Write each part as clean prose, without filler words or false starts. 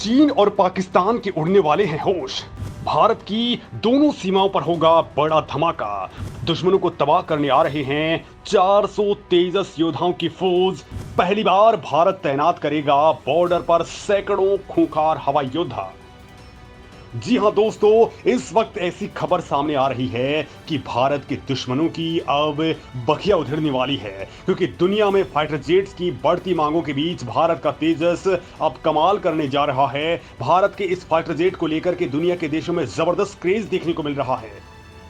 चीन और पाकिस्तान के उड़ने वाले हैं होश। भारत की दोनों सीमाओं पर होगा बड़ा धमाका। दुश्मनों को तबाह करने आ रहे हैं 400 तेजस योद्धाओं की फौज। पहली बार भारत तैनात करेगा बॉर्डर पर सैकड़ों खूंखार हवाई योद्धा। जी हां दोस्तों, इस वक्त ऐसी खबर सामने आ रही है कि भारत के दुश्मनों की अब बखिया उधेड़ने वाली है, क्योंकि दुनिया में फाइटर जेट्स की बढ़ती मांगों के बीच भारत का तेजस अब कमाल करने जा रहा है। भारत के इस फाइटर जेट को लेकर के दुनिया के देशों में जबरदस्त क्रेज देखने को मिल रहा है।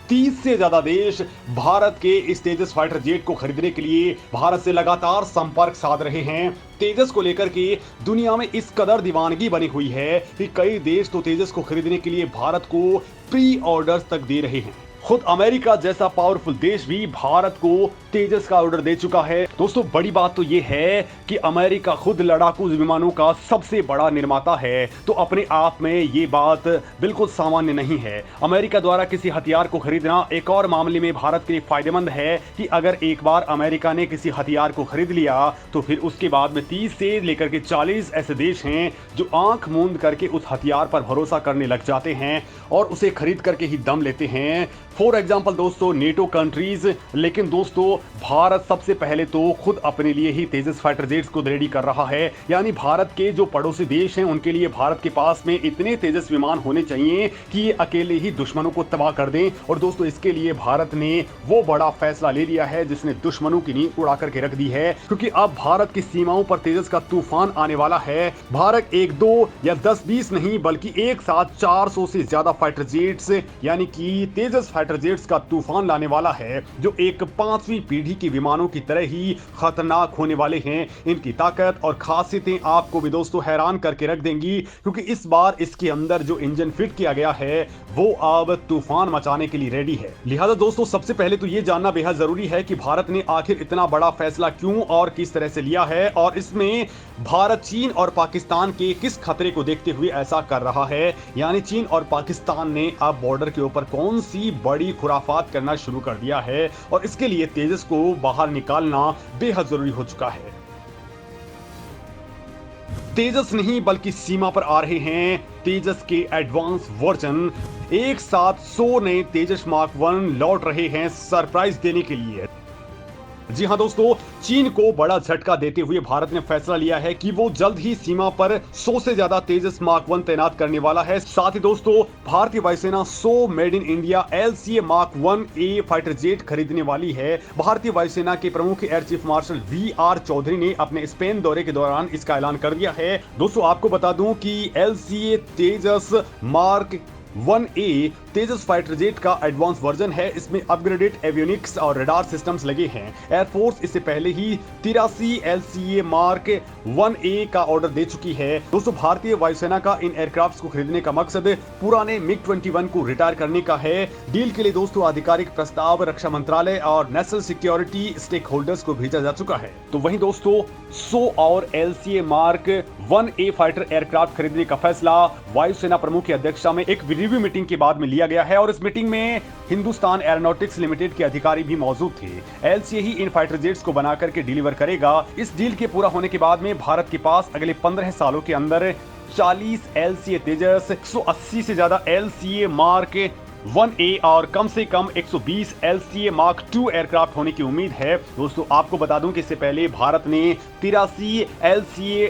30 से ज्यादा देश भारत के इस तेजस फाइटर जेट को खरीदने के लिए भारत से लगातार संपर्क साध रहे हैं। तेजस को लेकर के दुनिया में इस कदर दीवानगी बनी हुई है कि कई देश तो तेजस को खरीदने के लिए भारत को प्री ऑर्डर्स तक दे रहे हैं। खुद अमेरिका जैसा पावरफुल देश भी भारत को तेजस का ऑर्डर दे चुका है। दोस्तों, बड़ी बात तो यह है कि अमेरिका खुद लड़ाकू विमानों का सबसे बड़ा निर्माता है, तो अपने आप में ये बात बिल्कुल सामान्य नहीं है। अमेरिका द्वारा किसी हथियार को खरीदना एक और मामले में भारत के लिए फायदेमंद है कि अगर एक बार अमेरिका ने किसी हथियार को खरीद लिया तो फिर उसके बाद में 30 से लेकर के 40 ऐसे देश हैं जो आंख मूंद करके उस हथियार पर भरोसा करने लग जाते हैं और उसे खरीद करके ही दम लेते हैं। फॉर एग्जाम्पल दोस्तों, नेटो कंट्रीज। लेकिन दोस्तों, भारत सबसे पहले तो खुद अपने लिए ही तेजस फाइटर जेट्स को रेडी कर रहा है। यानी भारत के जो पड़ोसी देश हैं उनके लिए भारत के पास में इतने तेजस विमान होने चाहिए कि ये अकेले ही दुश्मनों को तबाह कर दें। और दोस्तों, इसके लिए भारत ने वो बड़ा फैसला ले लिया है जिसने दुश्मनों की नींद उड़ा करके रख दी है, क्योंकि अब भारत की सीमाओं पर तेजस का तूफान आने वाला है। भारत 1, 2 या 10-20 नहीं बल्कि एक साथ 400 से ज्यादा फाइटर जेट्स यानी कि तेजस फाइटर जेट्स का तूफान लाने वाला है, जो एक 5वीं पीढ़ी के विमानों की तरह ही खतरनाक होने वाले हैं। इनकी ताकत और खासियतें आपको भी दोस्तों हैरान करके रख देंगी, क्योंकि इस बार इसके अंदर जो इंजन फिट किया गया है वो अब तूफान मचाने के लिए रेडी है। लिहाजा दोस्तों, सबसे पहले तो ये जानना बेहद जरूरी है कि भारत ने आखिर इतना बड़ा फैसला क्यों और किस तरह से लिया है, और इसमें भारत चीन और पाकिस्तान के किस खतरे को देखते हुए ऐसा कर रहा है। यानी चीन और पाकिस्तान ने अब बॉर्डर के ऊपर कौन सी बड़ी खुराफात करना शुरू कर दिया है, और इसके लिए तेजस को बाहर निकालना बेहद जरूरी हो चुका है। तेजस नहीं बल्कि सीमा पर आ रहे हैं तेजस के एडवांस वर्जन। एक साथ 100 नए तेजस मार्क 1 लौट रहे हैं सरप्राइज देने के लिए। जी हां दोस्तों, चीन को बड़ा झटका देते हुए भारत ने फैसला लिया है कि वो जल्द ही सीमा पर 100 से ज्यादा तेजस मार्क 1 तैनात करने वाला है। साथ ही दोस्तों, भारतीय वायुसेना 100 made in India LCA Mark 1A fighter jet खरीदने वाली है। भारतीय वायुसेना के प्रमुख air chief marshal VR Chaudhari ने अपने स्पेन दौरे के दौरान इसका ऐलान कर दिया है। दोस्तों, आपको बता दूं कि LCA तेजस मार्क 1A तेजस फाइटर जेट का एडवांस वर्जन है। इसमें अपग्रेडेड एवियोनिक्स और रडार सिस्टम्स लगे हैं। एयरफोर्स इससे पहले ही 83 LCA मार्क 1A का ऑर्डर दे चुकी है। दोस्तों, भारतीय वायुसेना का इन एयरक्राफ्ट्स को खरीदने का मकसद पुराने MiG-21 को रिटायर करने का है। डील के लिए दोस्तों आधिकारिक प्रस्ताव रक्षा मंत्रालय और नेशनल सिक्योरिटी स्टेक होल्डर्स को भेजा जा चुका है। तो वहीं दोस्तों, 100 और LCA Mark 1A fighter aircraft खरीदने का फैसला वायुसेना प्रमुख की अध्यक्षता में एक रिव्यू मीटिंग के बाद में लिया गया है, और इस मीटिंग में हिंदुस्तान एरोनॉटिक्स लिमिटेड के अधिकारी भी मौजूद थे। LCA ही इन फाइटर जेट्स को बनाकर के डिलीवर करेगा। इस डील के पूरा होने के बाद में भारत के पास अगले 15 सालों के अंदर 40 LCA तेजस, 180 से ज्यादा LCA मार्क 1A और कम से कम 120 LCA मार्क 2 एयरक्राफ्ट होने की उम्मीद है। दोस्तों, आपको बता दूं कि इससे पहले भारत ने 83 LCA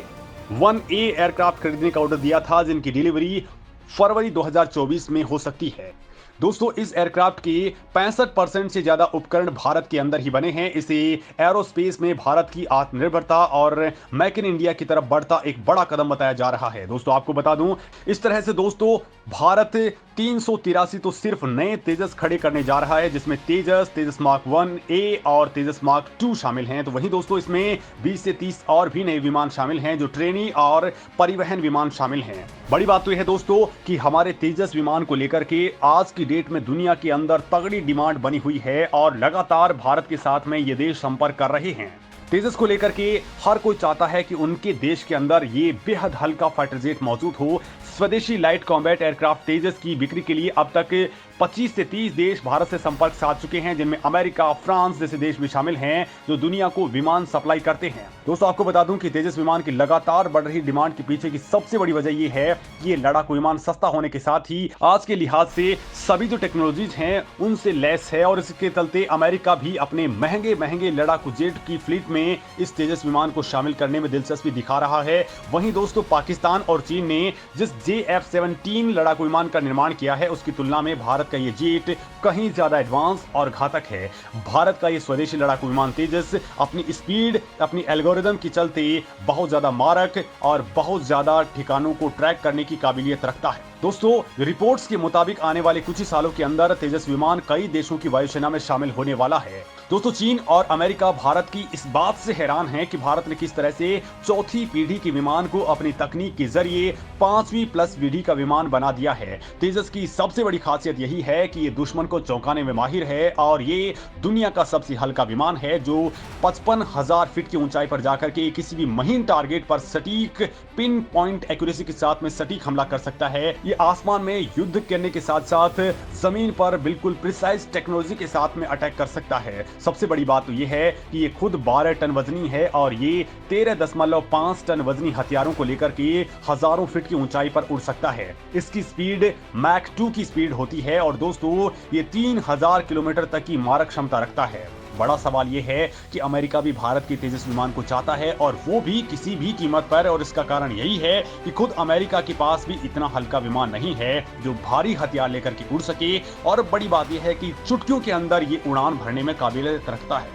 1A एयरक्राफ्ट खरीदने का ऑर्डर दिया था, जिनकी डिलीवरी फरवरी 2024 में हो सकती है। दोस्तों, इस एयरक्राफ्ट के 65% से ज्यादा उपकरण भारत के अंदर ही बने हैं। इसे एरोस्पेस में भारत की आत्मनिर्भरता और मेक इन इंडिया की तरफ बढ़ता एक बड़ा कदम बताया जा रहा है। दोस्तों, आपको बता दूं, इस तरह से दोस्तों भारत 383 तो सिर्फ नए तेजस खड़े करने जा रहा है, जिसमें तेजस मार्क 1A और तेजस मार्क 2 शामिल हैं। तो वहीं दोस्तों, इसमें 20 से 30 और भी नए विमान शामिल हैं, जो ट्रेनी और परिवहन विमान शामिल हैं। बड़ी बात तो यह है दोस्तों कि हमारे तेजस विमान को लेकर के आज की डेट में दुनिया के अंदर तगड़ी डिमांड बनी हुई है, और लगातार भारत के साथ में ये देश संपर्क कर रहे हैं। तेजस को लेकर के हर कोई चाहता है कि उनके देश के अंदर ये बेहद हल्का फाइटर जेट मौजूद हो। स्वदेशी लाइट कॉम्बैट एयरक्राफ्ट तेजस की बिक्री के लिए अब तक 25 से 30 देश भारत से संपर्क साध चुके हैं, जिनमें अमेरिका, फ्रांस जैसे देश भी शामिल हैं जो दुनिया को विमान सप्लाई करते हैं। दोस्तों आपको बता दूं कि तेजस विमान की लगातार बढ़ रही डिमांड के पीछे की सबसे बड़ी वजह यह है कि ये लड़ाकू विमान सस्ता होने के साथ ही आज के लिहाज से सभी जो टेक्नोलॉजीज हैं उनसे लैस है, और इसके चलते अमेरिका भी अपने महंगे महंगे लड़ाकू जेट की फ्लीट में इस तेजस विमान को शामिल करने में दिलचस्पी दिखा रहा है। वहीं दोस्तों पाकिस्तान और चीन ने जिस JF-17 लड़ाकू विमान का निर्माण किया है उसकी तुलना में भारत का यह जेट कहीं ज्यादा एडवांस और घातक है। भारत का यह स्वदेशी लड़ाकू विमान तेजस अपनी स्पीड, अपनी एल्गोरिदम के चलते बहुत ज्यादा मारक और बहुत ज्यादा ठिकानों को ट्रैक करने की काबिलियत रखता है। दोस्तों रिपोर्ट्स के मुताबिक आने वाले कुछ ही सालों के अंदर तेजस विमान कई देशों की वायुसेना में शामिल होने वाला है। दोस्तों चीन और अमेरिका भारत की इस बात से हैरान हैं कि भारत ने किस तरह से चौथी पीढ़ी के विमान को अपनी तकनीक के जरिए 5वीं प्लस पीढ़ी का विमान बना दिया है। तेजस की सबसे बड़ी खासियत यही है कि ये दुश्मन को चौंकाने में माहिर है और ये दुनिया का सबसे हल्का विमान है जो 55,000 फीट की ऊंचाई पर जाकर के किसी भी महीन टारगेट पर सटीक पिन पॉइंट एक्यूरेसी के साथ में सटीक हमला कर सकता है। ये आसमान में युद्ध करने के साथ साथ जमीन पर बिल्कुल प्रिसाइज टेक्नोलॉजी के साथ में अटैक कर सकता है। सबसे बड़ी बात तो ये है कि ये खुद 12 टन वजनी है और ये 13.5 टन वजनी हथियारों को लेकर के हजारों फीट की ऊंचाई पर उड़ सकता है। इसकी स्पीड मैक 2 की स्पीड होती है और दोस्तों ये 3000 किलोमीटर तक की मारक क्षमता रखता है। बड़ा सवाल यह है कि अमेरिका भी भारत के तेजस विमान को चाहता है और वो भी किसी भी कीमत पर, और इसका कारण यही है कि खुद अमेरिका के पास भी इतना हल्का विमान नहीं है जो भारी हथियार लेकर के उड़ सके, और बड़ी बात यह है कि चुटकियों के अंदर ये उड़ान भरने में काबिलियत रखता है।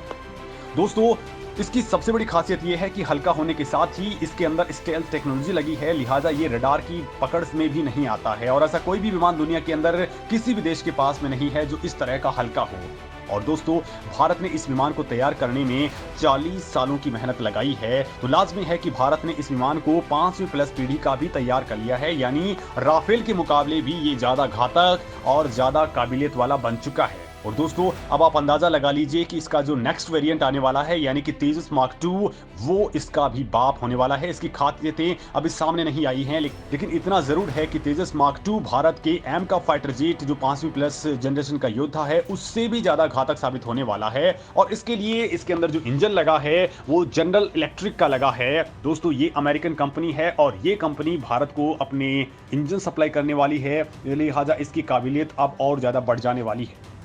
दोस्तों इसकी सबसे बड़ी खासियत यह है कि हल्का होने के साथ ही इसके अंदर स्टेल्थ टेक्नोलॉजी लगी है, लिहाजा ये रडार की पकड़ में भी नहीं आता है, और ऐसा कोई भी विमान दुनिया के अंदर किसी भी देश के पास में नहीं है जो इस तरह का हल्का हो। और दोस्तों भारत ने इस विमान को तैयार करने में 40 सालों की मेहनत लगाई है, तो लाजमी है कि भारत ने इस विमान को 5वीं प्लस पीढ़ी का भी तैयार कर लिया है, यानी राफेल के मुकाबले भी ये ज्यादा घातक और ज्यादा काबिलियत वाला बन चुका है। और दोस्तों अब आप अंदाजा लगा लीजिए कि इसका जो नेक्स्ट वेरिएंट आने वाला है यानी कि तेजस मार्क 2 वो इसका भी बाप होने वाला है। इसकी खासियतें अभी सामने नहीं आई हैं, लेकिन इतना जरूर है कि तेजस मार्क 2 भारत के एम का फाइटर जेट जो 5वीं प्लस जनरेशन का योद्धा है उससे भी ज्यादा घातक साबित होने वाला है। और इसके लिए इसके अंदर जो इंजन लगा है वो जनरल इलेक्ट्रिक का लगा है। दोस्तों ये अमेरिकन कंपनी है और ये कंपनी भारत को अपने इंजन सप्लाई करने वाली है, लिहाजा इसकी काबिलियत अब और ज्यादा बढ़ जाने वाली है।